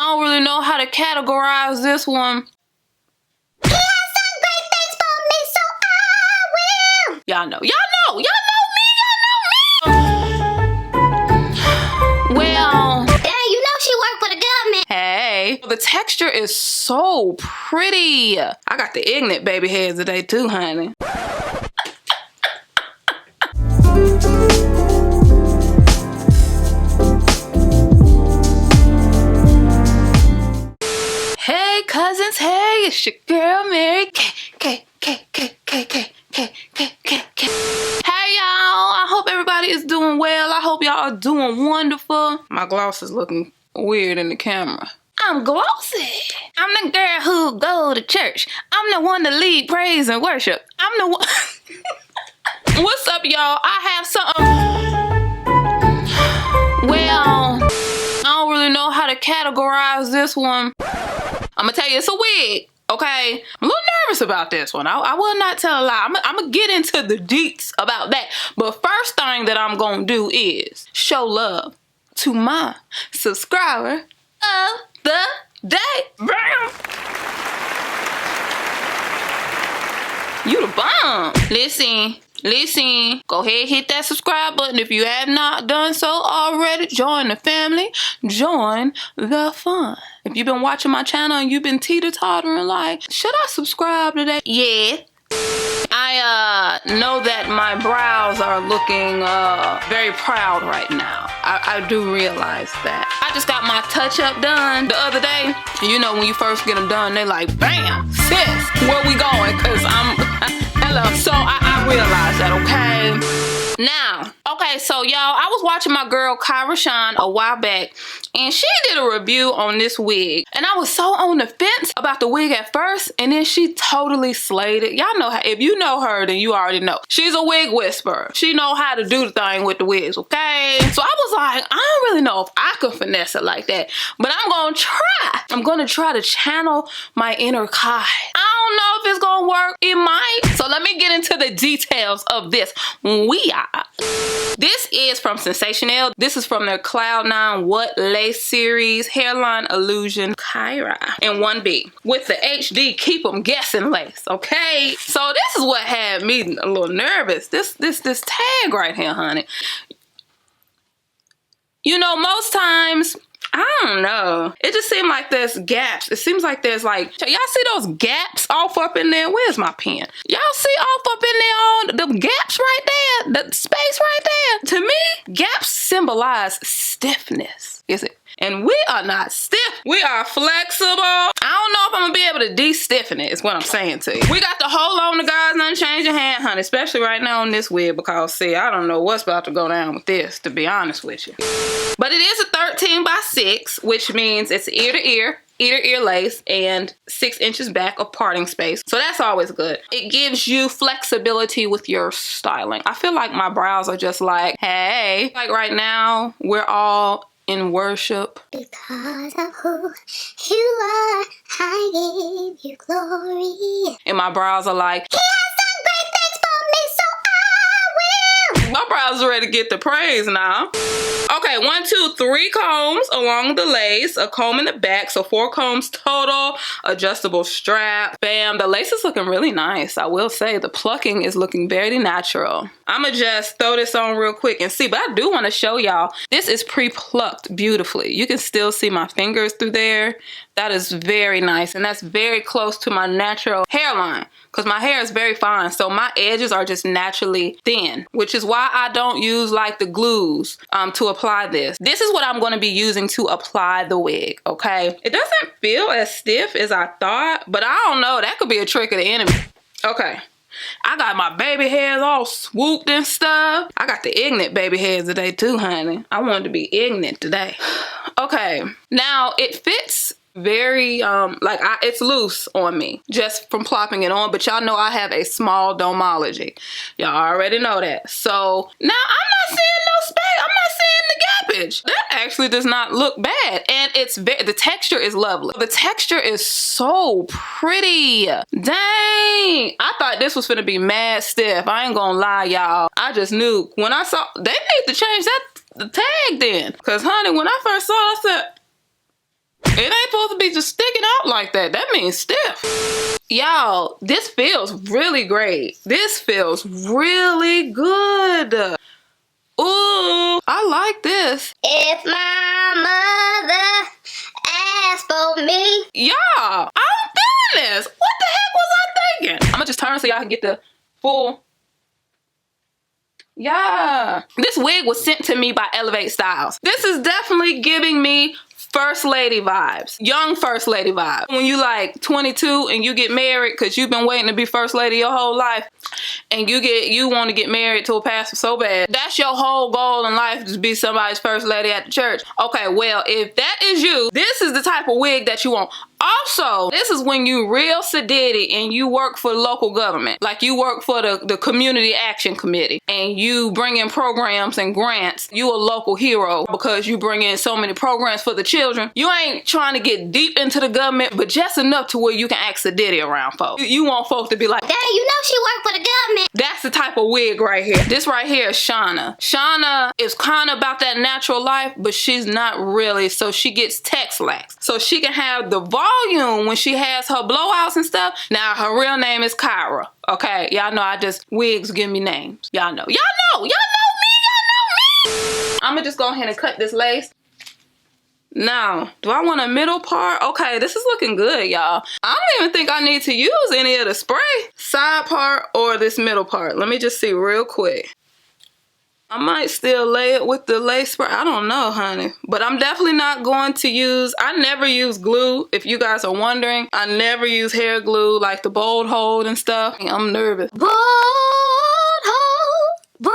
I don't really know how to categorize this one. He has done great things for me, so I will. Y'all know me. Well, Yeah, you know she worked for the government. hey, the texture is so pretty. I got the ignorant baby hairs today too, honey. Hey cousins, hey, it's your girl Mary K. Hey y'all, I hope everybody is doing well. I hope y'all are doing wonderful. My gloss is looking weird in the camera. I'm glossy. I'm the girl who go to church. I'm the one to lead praise and worship. I'm the one. What's up, y'all? I have something. Well, I don't really know how to categorize this one. I'm gonna tell you, it's a wig. Okay, I'm a little nervous about this one. I will not tell a lie. I'm gonna get into the deets about that. But first thing that I'm gonna do is show love to my subscriber of the day. Bam! You the bomb. Listen, go ahead, hit that subscribe button if you have not done so already. Join the family, join the fun. If you've been watching my channel and you've been teeter-tottering like, should I subscribe today? Yeah. I know that my brows are looking very proud right now. I do realize that. I just got my touch-up done the other day. You know, when you first get them done, they like, bam, sis, where we going? Because I'm, hello. So I realized that, okay? Now, okay, so y'all, I was watching my girl Kie RaShon a while back, and she did a review on this wig, and I was so on the fence about the wig at first, and then she totally slayed it. Y'all know how, if you know her, then you already know. She's a wig whisperer. She know how to do the thing with the wigs, okay? So I was like, I don't really know if I could finesse it like that, but I'm gonna try. I'm gonna try to channel my inner Kie. I don't know if it's gonna work. It might. So let me get into the details of this. This is from Sensational. This is from their Cloud 9 What Lace series hairline illusion Kyra in 1B with the HD keep them guessing lace. Okay, so this is what had me a little nervous. This tag right here, honey. You know, most times, I don't know. It just seemed like there's gaps. It seems like there's like, y'all see those gaps off up in there? Where's my pen? Y'all see off up in there all the gaps right there? The space right there? To me, gaps symbolize stiffness. Is it? And we are not stiff. We are flexible. I don't know if I'm gonna be able to de-stiffen it, is what I'm saying to you. We got to hold on to God's unchanging hand, honey, especially right now on this wig, because see, I don't know what's about to go down with this, to be honest with you. But it is a 13x6, which means it's ear to ear lace, and 6 inches back of parting space. So that's always good. It gives you flexibility with your styling. I feel like my brows are just like, hey, like right now, we're all in worship. Because of who you are, I give you glory. And my brows are like, He has done great things for me, so I will. my brows are ready to get the praise now. Okay, 1, 2, 3 combs along the lace, a comb in the back, so 4 combs total, adjustable strap. Bam, the lace is looking really nice. I will say the plucking is looking very natural. I'ma just throw this on real quick and see, but I do want to show y'all, this is pre-plucked beautifully. You can still see my fingers through there. That is very nice, and that's very close to my natural hairline because my hair is very fine, so my edges are just naturally thin, which is why I don't use like the glues to apply this. This is what I'm going to be using to apply the wig, okay? It doesn't feel as stiff as I thought, but I don't know. That could be a trick of the enemy. Okay. I got my baby hairs all swooped and stuff. I got the ignorant baby hairs today too, honey. I wanted to be ignorant today. Okay, now it fits very it's loose on me just from plopping it on, but y'all know I have a small domology. Y'all already know that. So now I'm not seeing no space. I'm not seeing the gappage. That actually does not look bad, and it's the texture is lovely. The texture is so pretty. Dang, I thought this was gonna be mad stiff. I ain't gonna lie, y'all. I just knew when I saw they need to change the tag then, because honey, when I first saw it, I said, it supposed to be just sticking out like that. That means stiff. Y'all, this feels really great. This feels really good. Ooh, I like this. If my mother asked for me. Y'all, I'm feeling this. What the heck was I thinking? I'm gonna just turn so y'all can get the full. Yeah. This wig was sent to me by Elevate Styles. This is definitely giving me First Lady vibes. Young First Lady vibes. When you like 22 and you get married because you've been waiting to be First Lady your whole life, and you want to get married to a pastor so bad. That's your whole goal in life, to be somebody's First Lady at the church. Okay, well, if that is you, this is the type of wig that you want. Also, this is when you real sedity and you work for the local government. Like you work for the Community Action Committee and you bring in programs and grants. You a local hero because you bring in so many programs for the children. You ain't trying to get deep into the government, but just enough to where you can act sedity around folks. You want folks to be like, Daddy, you know she worked for the government. that's the type of wig right here. This right here is Shauna. Shauna is kind of about that natural life, but she's not really. So she gets text lax. So she can have the volume when she has her blowouts and stuff. Now her real name is Kyra. Okay, y'all know wigs give me names. Y'all know me. I'ma just go ahead and cut this lace. Now, do I want a middle part? Okay, this is looking good, y'all. I don't even think I need to use any of the spray. Side part or this middle part. Let me just see real quick. I might still lay it with the lace spray. I don't know, honey. But I'm definitely not going to use, I never use glue. If you guys are wondering, I never use hair glue like the bold hold and stuff. I'm nervous. Bold hold, bold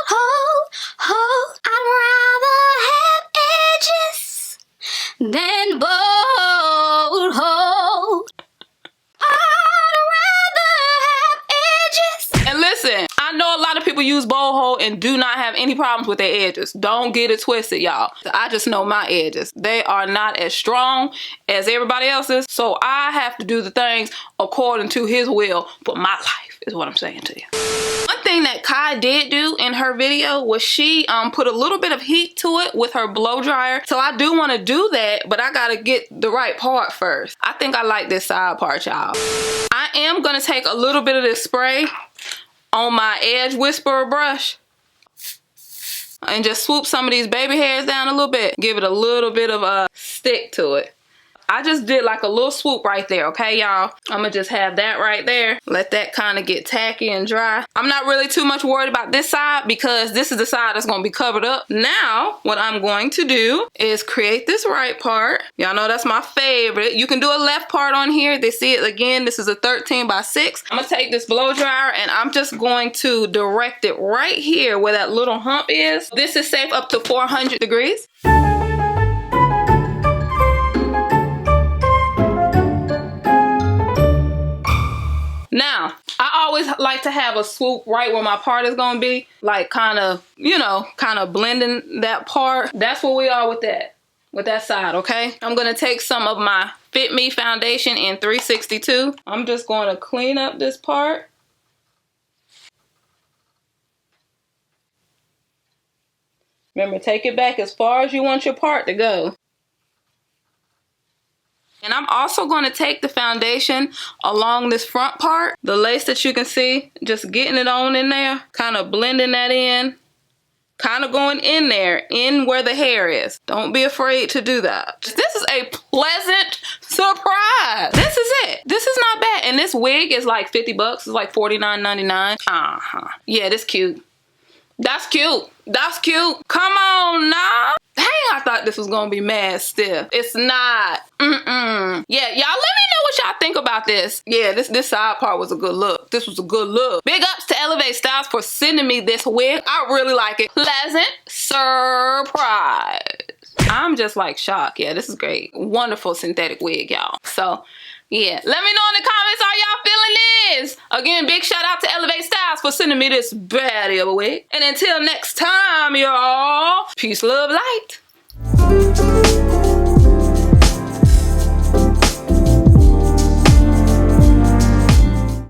hold. I'd rather have edges than bold hold. I'd rather have edges. And listen, I know a lot of people use bold hold and do not have any problems with their edges. Don't get it twisted, y'all. I just know my edges. They are not as strong as everybody else's. So I have to do the things according to his will for my life, is what I'm saying to you. One thing that Kai did do in her video was she put a little bit of heat to it with her blow dryer. So I do want to do that, but I gotta get the right part first. I think I like this side part, y'all. I am gonna take a little bit of this spray on my edge whisperer brush and just swoop some of these baby hairs down a little bit. Give it a little bit of a stick to it. I just did like a little swoop right there, okay, y'all? I'm gonna just have that right there. Let that kind of get tacky and dry. I'm not really too much worried about this side because this is the side that's gonna be covered up. Now, what I'm going to do is create this right part. Y'all know that's my favorite. You can do a left part on here. They see it again. This is a 13 by 6. I'm gonna take this blow dryer and I'm just going to direct it right here where that little hump is. This is safe up to 400 degrees. Now, I always like to have a swoop right where my part is going to be. Like kind of, you know, kind of blending that part. That's where we are with that side, okay? I'm going to take some of my Fit Me foundation in 362. I'm just going to clean up this part. Remember, take it back as far as you want your part to go. And I'm also going to take the foundation along this front part, the lace that you can see, just getting it on in there, kind of blending that in, kind of going in there, in where the hair is. Don't be afraid to do that. This is a pleasant surprise. This is it. This is not bad. And this wig is like 50 bucks. It's like $49.99. Yeah, this cute. That's cute. That's cute. Come on now. Dang, I thought this was gonna be mad stiff. It's not. Yeah, y'all let me know what y'all think about this. Yeah, this side part was a good look. This was a good look. Big ups to Elevate Styles for sending me this wig. I really like it. Pleasant surprise. I'm just like shocked. Yeah, this is great. Wonderful synthetic wig, y'all. So, yeah, let me know in the comments how y'all feeling this. Again, big shout out to Elevate Styles for sending me this baddie of a wig. And until next time, y'all, peace, love, light.